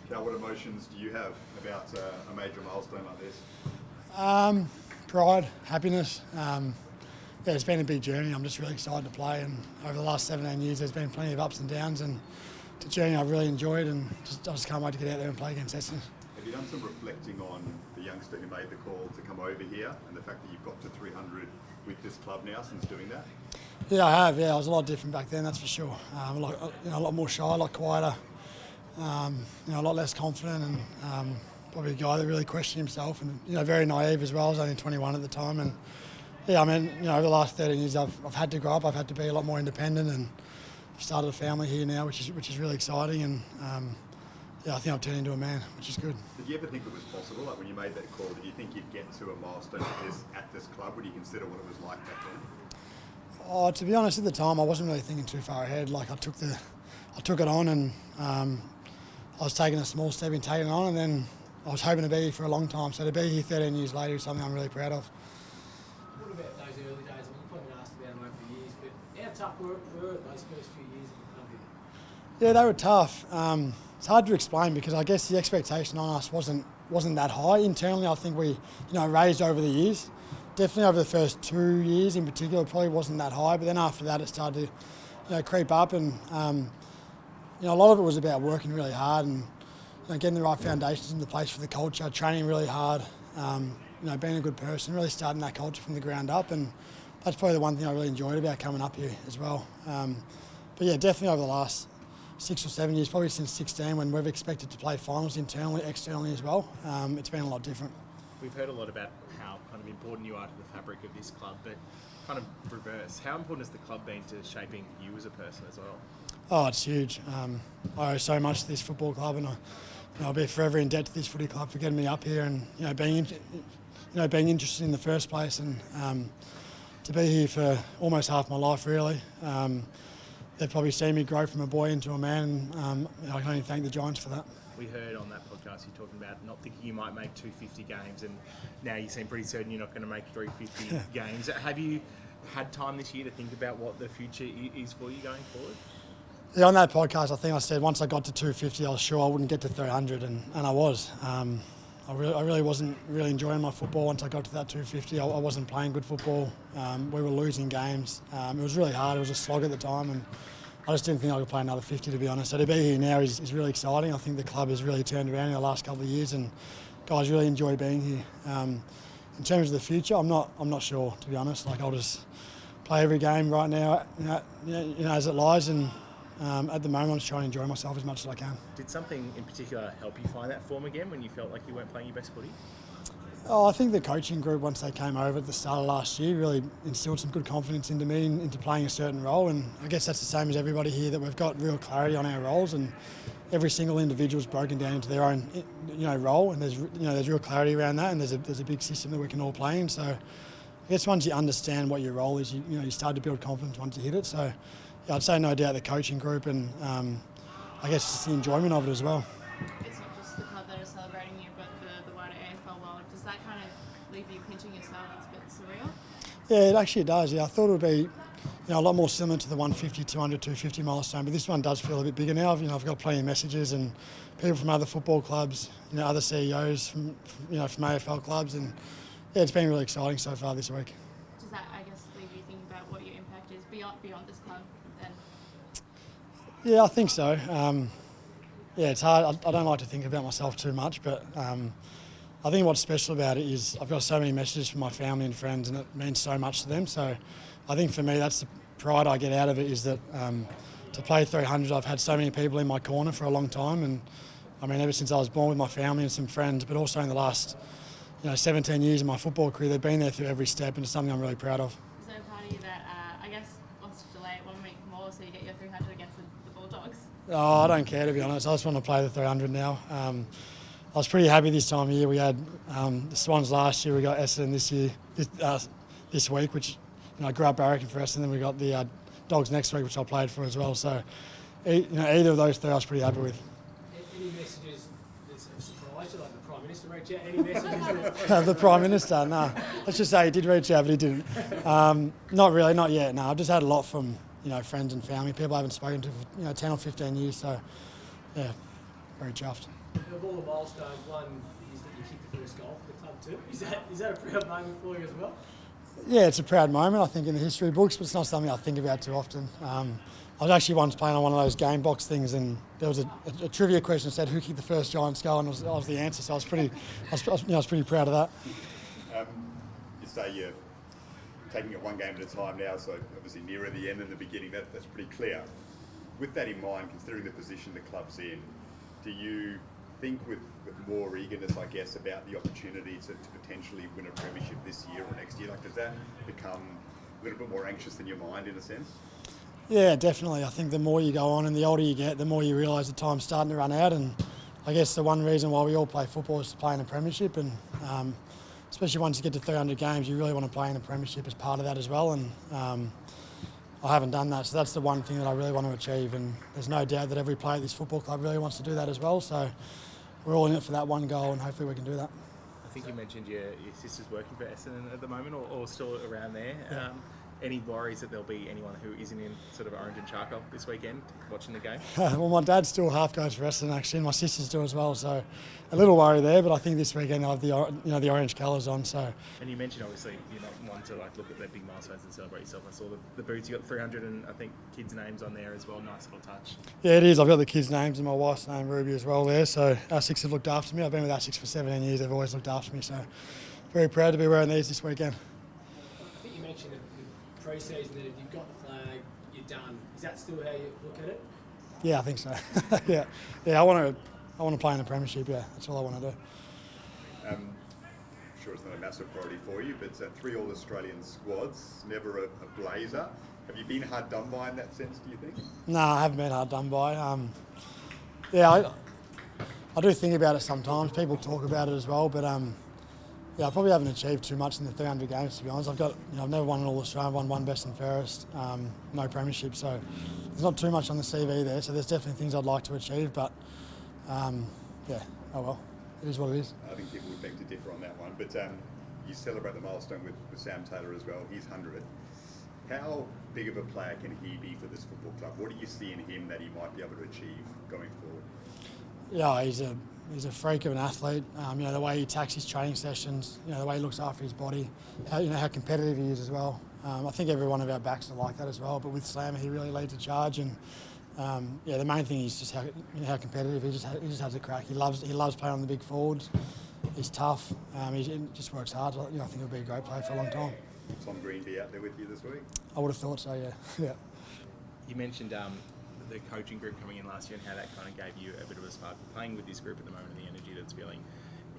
Now, what emotions do you have about a major milestone like this? Pride, happiness. Yeah, it's been a big journey. I'm just really excited to play, and over the last 17 years there's been plenty of ups and downs, and it's a journey I've really enjoyed, and I just can't wait to get out there and play against Essendon. Have you done some reflecting on the youngster who made the call to come over here and the fact that you've got to 300 with this club now since doing that? Yeah, I have. Yeah, I was a lot different back then, that's for sure. A lot more shy, a lot quieter, a lot less confident, and probably a guy that really questioned himself, and very naive as well. I was only 21 at the time, and yeah, I mean, over the last 13 years, I've had to grow up. I've had to be a lot more independent, and I've started a family here now, which is really exciting, and yeah, I think I've turned into a man, which is good. Did you ever think it was possible? Like when you made that call, did you think you'd get to a milestone like this at this club? Would you consider what it was like back then? Oh, to be honest, at the time, I wasn't really thinking too far ahead. Like I took it on, and I was taking a small step in taking it on, and then I was hoping to be here for a long time. So to be here 13 years later is something I'm really proud of. What about those early days? You probably been asked about them over the years, but how tough were those first few years in the club here? Yeah, they were tough. It's hard to explain because I guess the expectation on us wasn't that high. Internally, I think we raised over the years. Definitely over the first 2 years in particular, probably wasn't that high. But then after that, it started to creep up, and a lot of it was about working really hard and getting the right foundations into place for the culture, training really hard, being a good person, really starting that culture from the ground up, and that's probably the one thing I really enjoyed about coming up here as well. But yeah, definitely over the last 6 or 7 years, probably since 16, when we've expected to play finals internally, externally as well, it's been a lot different. We've heard a lot about how kind of important you are to the fabric of this club, but kind of reverse, how important has the club been to shaping you as a person as well? Oh, it's huge. I owe so much to this football club, and I'll be forever in debt to this footy club for getting me up here and being interested in the first place, and to be here for almost half my life really. They've probably seen me grow from a boy into a man, and I can only thank the Giants for that. We heard on that podcast you talking about not thinking you might make 250 games, and now you seem pretty certain you're not going to make 350 games. Have you had time this year to think about what the future is for you going forward? Yeah, on that podcast, I think I said once I got to 250, I was sure I wouldn't get to 300, and I was. I really wasn't really enjoying my football once I got to that 250. I wasn't playing good football. We were losing games. It was really hard. It was a slog at the time, and I just didn't think I could play another 50, to be honest. So to be here now is really exciting. I think the club has really turned around in the last couple of years, and guys really enjoy being here. In terms of the future, I'm not sure, to be honest. Like I'll just play every game right now, as it lies, and at the moment, I'm just trying to enjoy myself as much as I can. Did something in particular help you find that form again when you felt like you weren't playing your best footy? Oh, I think the coaching group, once they came over at the start of last year, really instilled some good confidence into me and into playing a certain role. And I guess that's the same as everybody here, that we've got real clarity on our roles, and every single individual's broken down into their own, role, and there's real clarity around that, and there's a big system that we can all play in. So I guess once you understand what your role is, you start to build confidence once you hit it. So yeah, I'd say no doubt the coaching group, and I guess just the enjoyment of it as well. It's not just the club that is celebrating you, but the wider AFL world. Does that kind of leave you pinching yourself? It's a bit surreal. Yeah, it actually does. Yeah, I thought it would be a lot more similar to the 150, 200, 250 milestone, but this one does feel a bit bigger now. I've got plenty of messages and people from other football clubs, other CEOs from AFL clubs, and yeah, it's been really exciting so far this week. Does that, I guess, leave you thinking about what your impact is beyond this club then? Yeah, I think so. Yeah, it's hard. I don't like to think about myself too much, but I think what's special about it is I've got so many messages from my family and friends, and it means so much to them. So I think for me, that's the pride I get out of it, is that to play 300, I've had so many people in my corner for a long time, and I mean, ever since I was born with my family and some friends, but also in the last 17 years of my football career, they've been there through every step, and it's something I'm really proud of. Is there a part of you that, I guess, wants to delay it 1 week more so you get your 300 against the Bulldogs? Oh, I don't care, to be honest. I just want to play the 300 now. I was pretty happy this time of year. We had the Swans last year, we got Essendon this week, which I grew up barracking for Essendon, and then we got the Dogs next week, which I played for as well. So either of those three I was pretty happy with. Any messages that surprised you, like the Prime Minister reached out? Any messages that... The Prime Minister, no. Let's just say he did reach out, but he didn't. Not really, not yet, no. I've just had a lot from friends and family, people I haven't spoken to for 10 or 15 years, so yeah. very chuffed. Of all the milestones, one is that you kicked the first goal for the club too. Is that a proud moment for you as well? Yeah, it's a proud moment, I think, in the history books, but it's not something I think about too often. I was actually once playing on one of those game box things, and there was a trivia question that said who kicked the first Giants goal, and I was the answer. So I was pretty proud of that. You say you're taking it one game at a time now, so obviously nearer the end than the beginning. That's pretty clear. With that in mind, considering the position the club's in, do you think with more eagerness, I guess, about the opportunity to potentially win a premiership this year or next year? Like, does that become a little bit more anxious in your mind in a sense? Yeah, definitely. I think the more you go on and the older you get, the more you realise the time's starting to run out. And I guess the one reason why we all play football is to play in a premiership. And especially once you get to 300 games, you really want to play in a premiership as part of that as well. And I haven't done that, so that's the one thing that I really want to achieve. And there's no doubt that every player at this football club really wants to do that as well. So we're all in it for that one goal, and hopefully we can do that. I think you mentioned your sister's working for Essendon at the moment, or still around there. Yeah. Any worries that there'll be anyone who isn't in sort of orange and charcoal this weekend watching the game? Well, my dad still half goes for Essendon actually, and my sisters do as well. So a little worry there, but I think this weekend they'll have the orange colours on. So. And you mentioned obviously you're not one to like look at their big milestones and celebrate yourself. I saw the boots. You got 300 and I think kids' names on there as well. Nice little touch. Yeah, it is. I've got the kids' names and my wife's name, Ruby, as well there. So Asics have looked after me. I've been with Asics for 17 years. They've always looked after me. So very proud to be wearing these this weekend. I think you mentioned in pre-season that if you've got the flag, you're done. Is that still how you look at it? Yeah, I think so. yeah. I want to play in the premiership. Yeah, that's all I want to do. I'm sure it's not a massive priority for you, but 3 All-Australian squads, never a blazer. Have you been hard done by in that sense, do you think? No, I haven't been hard done by. I do think about it sometimes. People talk about it as well, but yeah, I probably haven't achieved too much in the 300 games, to be honest. I've never won an All-Australian, won one best and fairest, no premiership, so there's not too much on the CV there. So there's definitely things I'd like to achieve, but yeah, oh well, it is what it is. I think people would beg to differ on that one, but you celebrate the milestone with Sam Taylor as well. He's 100. How big of a player can he be for this football club? What do you see in him that he might be able to achieve going forward? Yeah, he's a freak of an athlete. The way he attacks his training sessions, the way he looks after his body, how competitive he is as well. I think every one of our backs are like that as well. But with Slammer, he really leads the charge, and the main thing is just how competitive he just has a crack. He loves playing on the big forwards. He's tough. He just works hard. I think he'll be a great player for a long time. Tom Green be out there with you this week? I would have thought so. Yeah. You mentioned the coaching group coming in last year and how that kind of gave you a bit of a spark. Playing with this group at the moment and the energy that's feeling,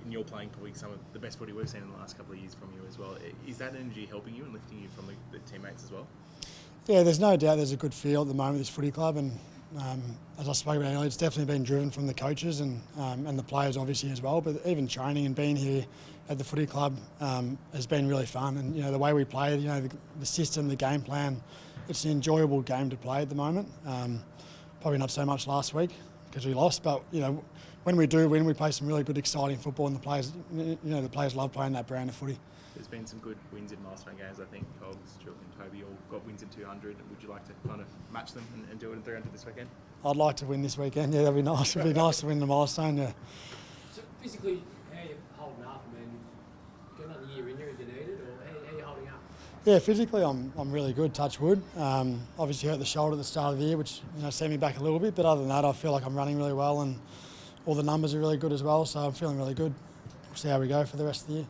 and you're playing probably some of the best footy we've seen in the last couple of years from you as well. Is that energy helping you and lifting you from the teammates as well? Yeah, there's no doubt there's a good feel at the moment at this footy club, and as I spoke about earlier, it's definitely been driven from the coaches and the players obviously as well. But even training and being here at the footy club has been really fun, and the way we play, the system, the game plan, it's an enjoyable game to play at the moment. Probably not so much last week because we lost, but when we do win, we play some really good, exciting football, and the players love playing that brand of footy. There's been some good wins in milestone games. I think Cogs, Chilton, and Toby all got wins in 200. Would you like to kind of match them and do it in 300 this weekend? I'd like to win this weekend. Yeah, that'd be nice. It'd be nice to win the milestone. Yeah. So physically, how are you holding up? I mean, got another year in you if you need it, or how are you holding up? Yeah, physically I'm really good, touch wood. Obviously hurt the shoulder at the start of the year, which set me back a little bit, but other than that I feel like I'm running really well and all the numbers are really good as well, so I'm feeling really good. We'll see how we go for the rest of the year.